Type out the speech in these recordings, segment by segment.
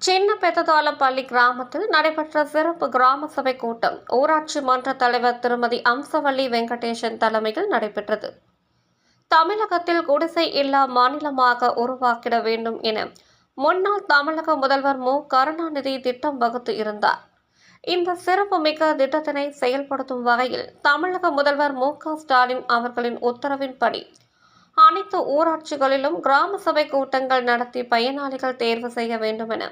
சின்ன பெத்ததாளப்பள்ளி கிராமத்தில் நடைபெற்ற சிறப்பு கிராம சபை கூட்டம் ஊராட்சி மன்ற தலைவர் திருமதி அம்சவள்ளி வெங்கடேசன் தலைமையில் நடைபெற்றது. தமிழகத்தில் குடிசை இல்லா மாநிலமாக உருவாக்கிட வேண்டும் என முன்னாள் தமிழக முதல்வர் மு. கருணாநிதி திட்டம் வகுத்து இருந்தார். இந்த சிறப்பு மிக்க திட்டத்தினை செயல்படுத்தும் வகையில் தமிழக முதல்வர் மு. ஸ்டாலின் அவர்களின் உத்தரவின்படி அனைத்து ஊராட்சிகளிலும் கிராம சபை கூட்டங்கள் நடத்தி பயனாளிகள் தேர்வு செய்ய வேண்டும் என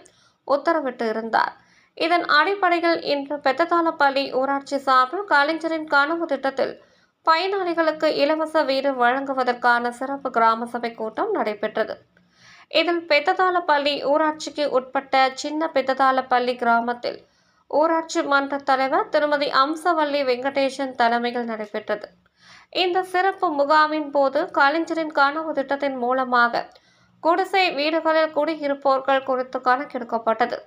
உத்தரவிட்டு இருந்தார். இதன் அடிப்படையில் இன்று பெத்ததாளப்பள்ளி ஊராட்சி சார்பில் கலைஞரின் கனவு திட்டத்தில் பயனாளிகளுக்கு இலவச வீடு வழங்குவதற்கான சிறப்பு கிராம சபை கூட்டம் நடைபெற்றது. இதில் பெத்ததாளப்பள்ளி ஊராட்சிக்கு உட்பட்ட சின்ன பெத்ததாளப்பள்ளி கிராமத்தில் ஊராட்சி மன்ற தலைவர் திருமதி அம்சவள்ளி வெங்கடேசன் தலைமையில் நடைபெற்றது. இந்த சிறப்பு முகாமின் போது கலைஞரின் கனவு திட்டத்தின் மூலமாக குடிசை வீடுகளில் குடியிருப்போர்கள் குறித்து கணக்கெடுக்கப்பட்டது.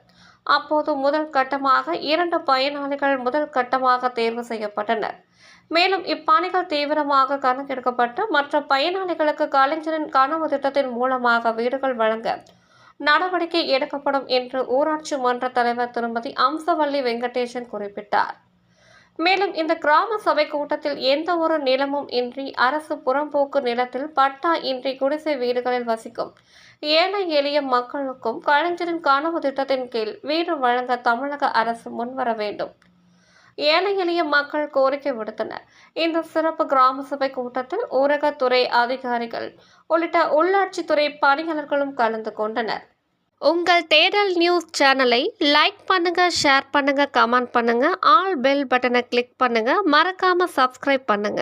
அப்போது முதல் கட்டமாக 2 பயனாளிகள் முதல் கட்டமாக தேர்வு செய்யப்பட்டனர். மேலும் இப்பணிகள் தீவிரமாக கணக்கெடுக்கப்பட்டு மற்ற பயனாளிகளுக்கு கலைஞரின் கனவு திட்டத்தின் மூலமாக வீடுகள் வழங்க நடவடிக்கை எடுக்கப்படும் என்று ஊராட்சி மன்ற தலைவர் திருமதி அம்சவள்ளி வெங்கடேசன் குறிப்பிட்டார். மேலும் இந்த கிராம சபை கூட்டத்தில் எந்த ஒரு நிலமும் இன்றி அரசு புறம்போக்கு நிலத்தில் பட்டா இன்றி குடிசை வீடுகளில் வசிக்கும் ஏழை எளிய மக்களுக்கும் கலைஞரின் கனவு திட்டத்தின் கீழ் வீடு வழங்க தமிழக அரசு முன்வர வேண்டும். ஏழை எளிய மக்கள் கோரிக்கை விடுத்தனர். இந்த சிறப்பு கிராம சபை கூட்டத்தில் ஊரகத்துறை அதிகாரிகள் உள்ளிட்ட உள்ளாட்சித்துறை பணியாளர்களும் கலந்து கொண்டனர். உங்கள் தேடல் நியூஸ் சேனலை லைக் பண்ணுங்க, ஷேர் பண்ணுங்க, கமெண்ட் பண்ணுங்க, ஆல் பெல் பட்டனை கிளிக் பண்ணுங்க, மறக்காம சப்ஸ்கிரைப் பண்ணுங்க.